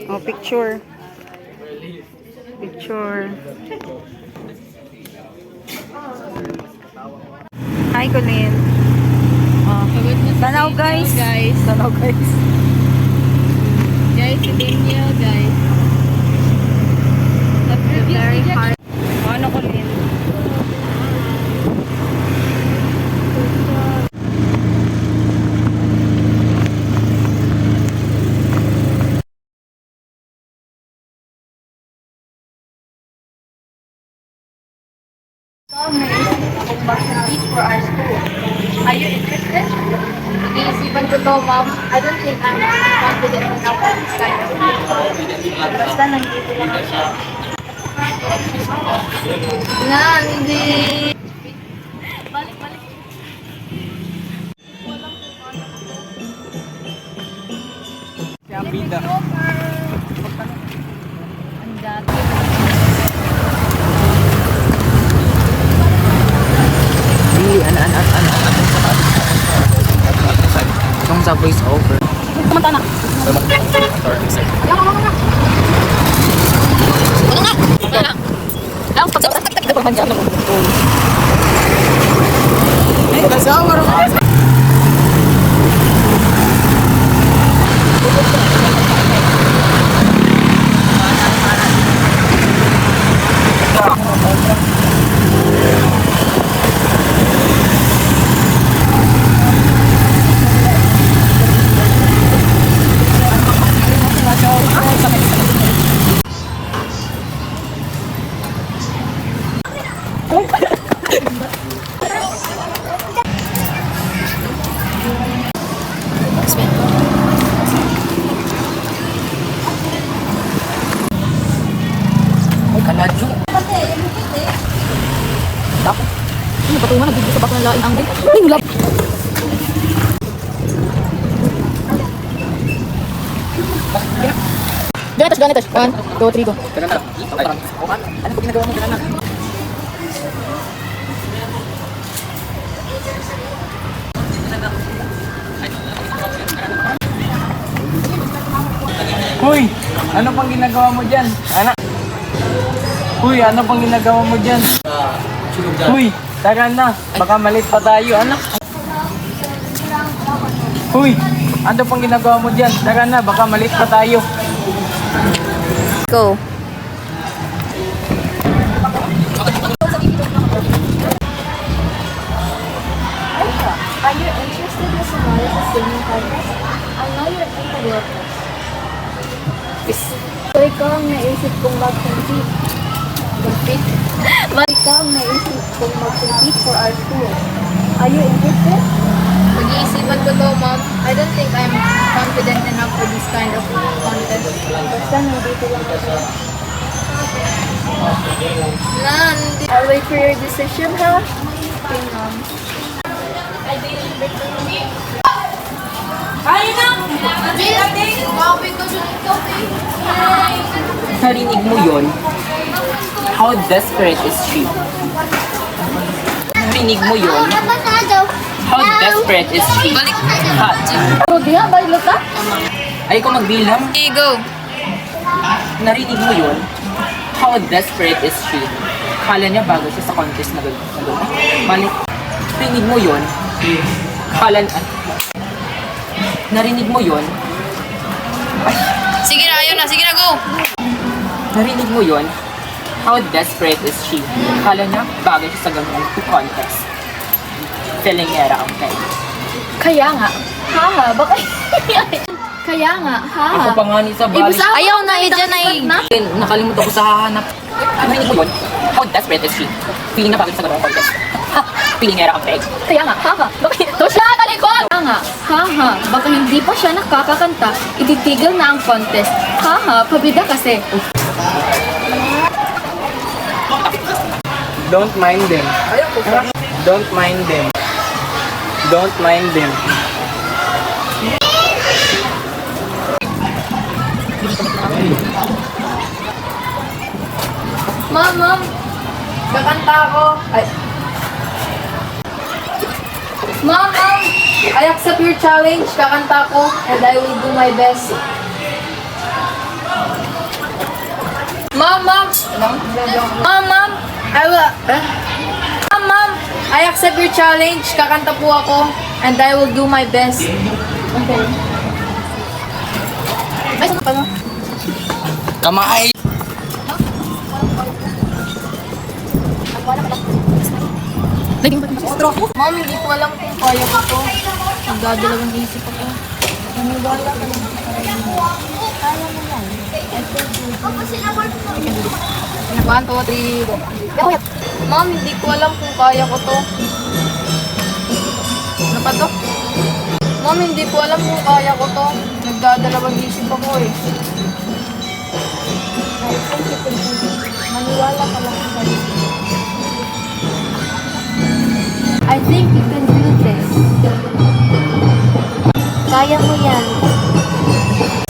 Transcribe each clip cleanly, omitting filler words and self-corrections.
Oh, picture. Picture. Hi, Colleen. Oh. Tanaw, guys. Tanaw, guys. Guys, hindi niyo, guys. Very hard. Oh, ano, Colleen? For our school. Are you interested? Iisipan ko to, ma'am. I don't think I'm confident enough for this kind of thing. Basta nandito lang siya. Nandi! Balik. Siya ang bida. Ang dati. Itong sa voice over. Kumanta na. Ay, kaladyo. Dapat. Ano ba ito nga? Nagigil sa bato ng laing ang din. Ay, nulap. Ganetas. 1, 2, 3, go. Ganun na. Ano ba ginagawa mo? Ganun na. Hoy! Ano pang ginagawa mo dyan? Anak! Hoy! Ano pang ginagawa mo dyan? Hoy! Tara na! Baka malit pa tayo, anak! Hoy! Ano pang ginagawa mo dyan? Tara na! Baka malit pa tayo! Go. Are you interested in Somalia's singing contest? I know you're capable of this. So ikaw ang naisip kong mag-compete. Ikaw ang naisip kong mag-compete for our school. Are you interested? Mag-iisipan ko to, ma'am. I don't think I'm confident enough for this kind of contest. Basta nandito lang ko. Nandi! I'll wait for your decision, ha? Okay, ma'am. Narinig mo yun? How desperate is she? Narinig mo yun? How desperate is she? Hot. Diya, bailot ka? Ay ko magbilang? Okay, go. Narinig mo yun? How desperate is she? Kala niya bago siya sa contest na gano'n. Mali. Narinig mo yun? Kala niya... Narinig mo yun? Sige na, ayun na. Sige na, go. Narinig mo yun? How desperate is she? Kala niya bago siya sa gano'n contest. Telengera ang kay. Kaya nga. Haha, baka... Kaya nga, haha. Ako pa nga ni sa bali. Ayaw na, dyan na Nakalimutan ko sa hahanap. Narinig mo yun? How desperate is she? Feeling na bago siya sa gano'n contest. Ha! Telengera ang kay. Kaya nga, haha. Bakit? Ito siya, talikod! Kaya nga, haha. Baka hindi pa siya nakakakanta, ititigil na ang contest. Haha, pabida kasi. Don't mind them. Don't mind them. Don't mind them. Ma'am, kakanta ako. Ay. Ma'am, I accept your challenge. Kakanta ko and I will do my best. Ma'am, ma'am, I accept your challenge. Kakanta po ako and I will do my best. Okay. Ay, saan pa no? Kamay! Ma'am, hindi ko alam kung kaya ko to. Nagdadalawang isip ako. Naniwala ka lang. Kaya mo yan. One, two, three, go. Ma'am, hindi ko alam kung kaya ko to. Ano pa to? Ma'am, hindi ko alam kung kaya ko to. Nagdadalawang isip ako eh. Maniwala ka lang sa I think you can do this. Kaya mo yan.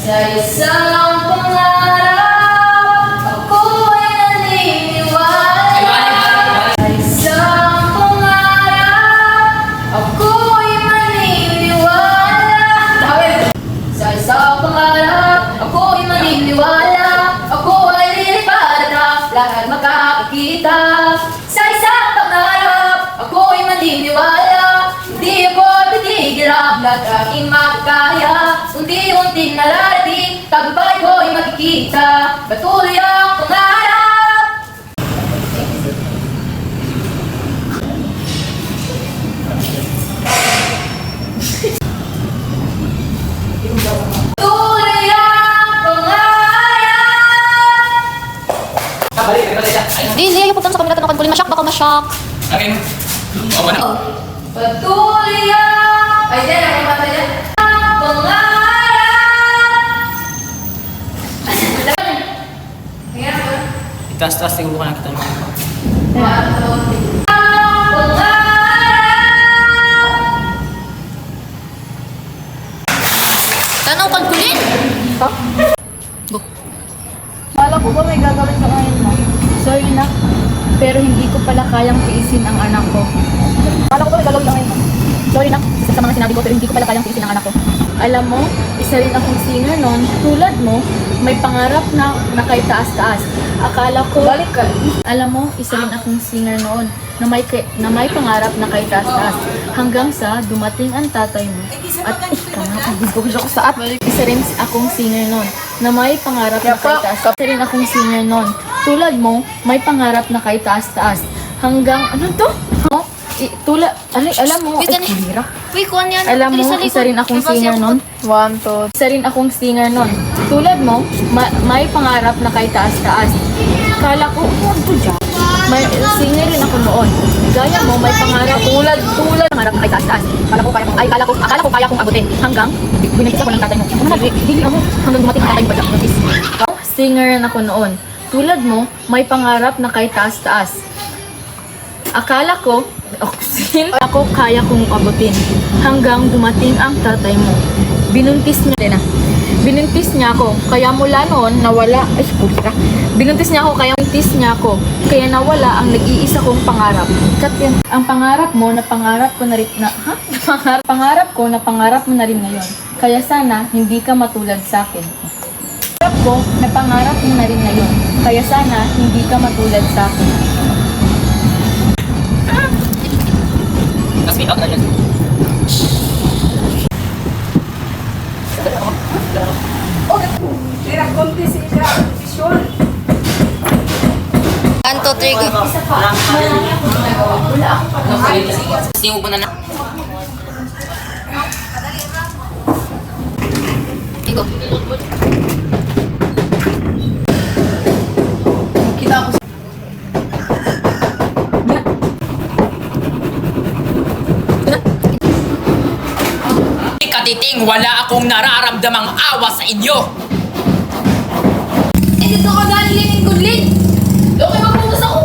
Sa isang pangarap, ako ay naniniwala. Sa isang pangarap, ako ay maniniwala. Sa isang pangarap, ako ay maniniwala. Ako ay lilipad at lahat makakakita. Sa isang pangarap, ako ay maniniwala. Hindi ako titigil hanggat aking makakaya. Unti-unting nararating, tagumpay ko ay makikita. Patuloy ang pangarap. Patuloy ang pangarap. Hindi, ayaw punta sa kanila tanong kulin. Masyak, baka masyak. Okay. Oo na. Patuloy ang... Ay, dyan, ako mata dyan. Ang pangarap. Ayan, ako. Itaas-taas tingin ko na kita mo. Tanong kan kulin. Kala ko ba may gagawin sa ngayon mo? Sorry na, pero hindi ko pala kayang tiisin ang anak ko. Kala ko ba may gagawin sa ngayon mo? Sorry na, sa mga sinabi ko, pero hindi ko pala kayang tiisin ang anak ko. Alam mo, isa rin akong singer noon. Tulad mo, may pangarap na kay taas-taas. Akala ko... Balik ka. Alam mo, isa rin akong singer noon na may pangarap na kay taas-taas. Hanggang sa dumating ang tatay mo. At isa rin akong singer noon na may pangarap na kay taas-taas. Isa rin akong singer noon. Tulad mo, may pangarap na kay taas-taas. Hanggang... Ano to? Alam mo, kulira. Uy, kuhan yan. Alam mo, isa rin akong singer nun. Isa rin akong singer nun. Tulad mo, may pangarap na kay taas-taas. Kala ko, may singer rin ako noon. Gaya mo, may pangarap tulad pangarap na kay taas-taas. Akala ko kaya kong abutin. Hanggang, binigis ako ng tatay mo. Hindi ako, hanggang dumating ang tatay mo ba? Singer rin ako noon. Tulad mo, may pangarap na kay taas-taas. Akala ko kaya kong abutin hanggang dumating ang tatay mo. Binuntis niya ako. Kaya mula noon nawala. Binuntis niya ako. Kaya nawala ang nag-iisa kong pangarap. Ang pangarap mo na pangarap ko na rin Pangarap ko na pangarap mo na rin ngayon. Kaya sana hindi ka matulad sa akin. Pangarap ko na pangarap mo na rin ngayon. Kaya sana hindi ka matulad sa akin. Tapos may out na yan. One, two, three, go. Tingin mo na na. Go. Kita ako Katiting, wala akong nararamdamang awa sa inyo. dito ka galing Goodlin. Doon kayo magpupunta ako.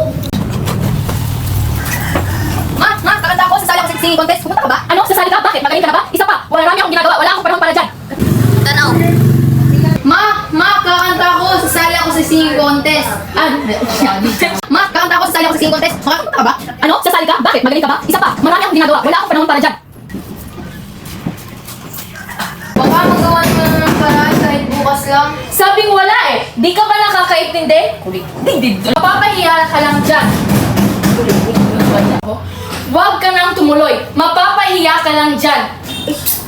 Ma, kakanta ako. Sasali ako sa singing contest. Pumunta ka ba? Ano? Sasali ka? Bakit? Magaling ka na ba? Isa pa. Marami akong ginagawa. Wala akong panahon para dyan. Tanaw. Ma, kakanta ako. Sasali ako sa singing contest. Ma, kakanta ako. Sasali ako sa singing contest. Makakapunta ka ba? Ano? Sasali ka? Bakit? Magaling ka ba? Isa pa. Marami akong ginagawa. Wala akong panahon para dyan. Baka magawa mo ng paraan kahit bukas lang. Sabing wala eh. Di ka ba nakakaintindi? Hindi. Mapapahiya ka lang dyan. Huwag ka nang tumuloy. Mapapahiya ka lang dyan.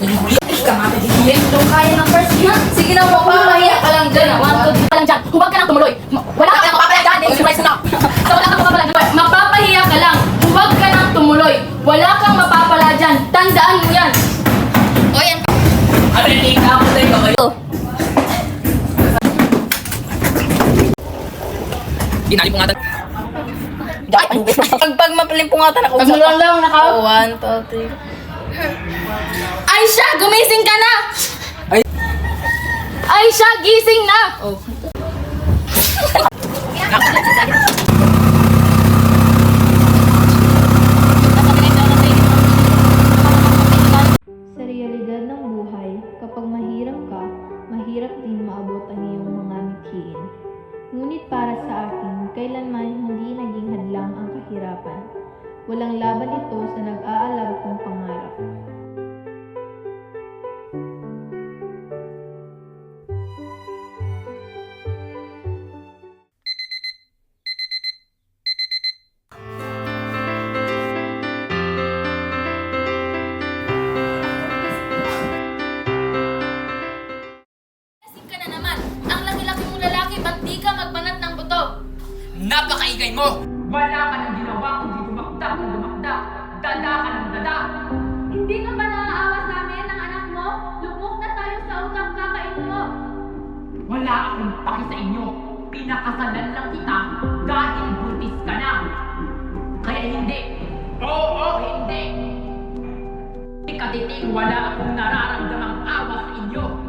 Ito kaya ng first year. Sige na, mapapahiya ka lang dyan. Ka lang dyan. Huwag ka nang tumuloy. Wala ka nang mapapala dyan. Surprise na. So, wala kang mapapala dyan. Mapapahiya ka lang. Huwag ka nang tumuloy. Wala kang mapapala dyan. Tandaan mo yan. O yan. Ano yung ikaw mo tayo kayo? Ginali po nga tayo. Pag mapalimpungatan ako Pag lang nakaw. 1, 2, 3. Aisha, gumising ka na! Ay. Aisha, gising na! Sa realidad ng buhay, kapag mahirap ka, mahirap din maabot ang iyong mga mithiin. Ngunit para sa akin, kailanman hindi naging hadlang ang kahirapan. Walang laban ito sa nag-aalab kong pangarap. Gising ka na naman. Ang laki-laki mong lalaki, ba't di ka magbanat ng buto? Napakaingay mo! Wala ka nang ginawa kundi dumakdak ng dumakdak. Dada ka ng dada. Hindi ka ba naaawa sa amin ng anak mo? Lubok na tayo sa utang kakain mo. Wala akong paki sa inyo. Pinakasalan lang kita dahil buntis ka na. Kaya hindi. Oo, hindi. Ikatiting wala akong nararamdamang awa sa inyo.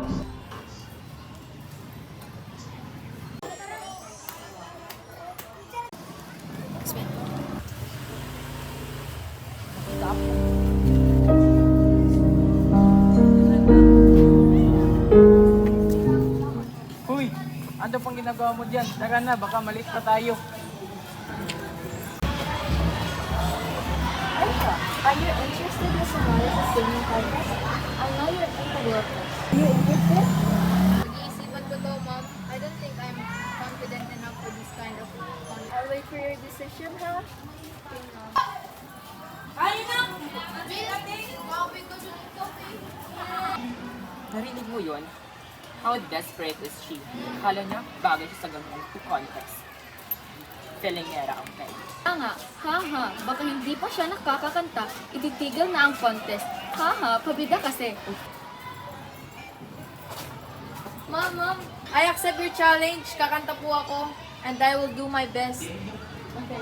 Uy, ano pang ginagawa mo dyan? Tara na, baka malit pa tayo. Aisha, are you interested in sumali sa singing contest? I know you're into water. Are you interested? Pag-iisipan ko to, Mom. I don't think I'm confident enough for this kind of contest. I'll wait for your decision, ha? Narinig mo yun? How desperate is she? Akala niya bagay siya sa ganung contest. Telengera ang peg. Nga, haha, baka hindi pa siya nakakakanta, ititigil na ang contest. Haha, pabida kasi. Mom, I accept your challenge. Kakanta po ako and I will do my best. Okay.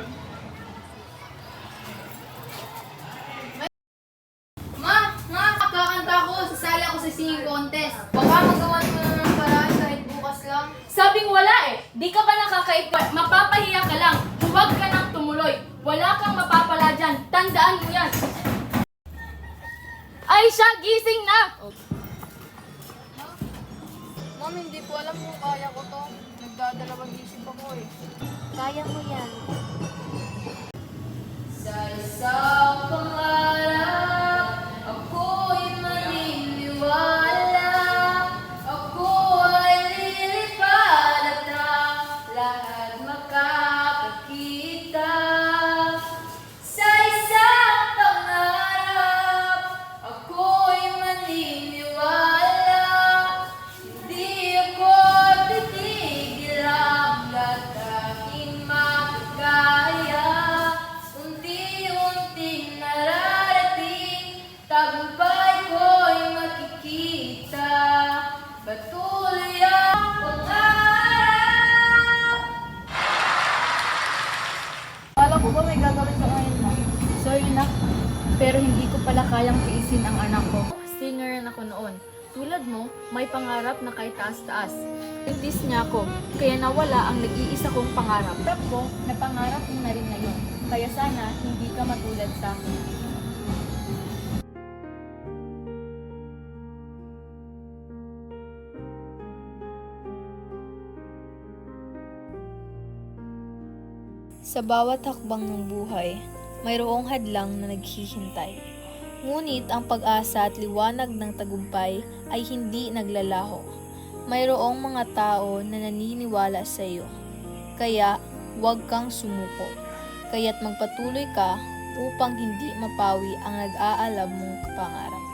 Ma, kakanta ako. Sasali ako sa singing contest. Baka magawa mo na ng paraan kahit bukas lang. Sabing wala eh. Di ka ba nakakaitwa? Mapapahiya ka lang. Huwag ka nang tumuloy. Wala kang mapapala dyan. Tandaan mo yan. Aisha, gising na! Mom, hindi ko alam kung kaya ko to. Nagdadalawang isip ako eh. Kaya mo yan. Sa isang pangarap, ako'y maniniwala. Ako ay lilipad at ang lahat makakakita. Sa isang pangarap, ako'y maniniwala. Hindi ako titigil hanggat aking makakaya. Unti-unting nararating, tagumpay ko'y makikita. Patuloy ang pangarap. Kala ko ba may gagawin sa ngayon mo? Sorry na, pero hindi ko pala kayang tiisin ang anak ko. Singer na ako noon. Tulad mo, may pangarap na kay taas-taas. Intis niya ako, kaya nawala ang nag-iisa kong pangarap. Rap ko, napangarap mo na rin ngayon. Kaya sana, hindi ka matulad sa akin. Sa bawat hakbang ng buhay, mayroong hadlang na naghihintay. Ngunit ang pag-asa at liwanag ng tagumpay ay hindi naglalaho. mayroong mga tao na naniniwala sa iyo. Kaya, huwag kang sumuko. Kaya't magpatuloy ka upang hindi mapawi ang nag-aalab mong pangarap.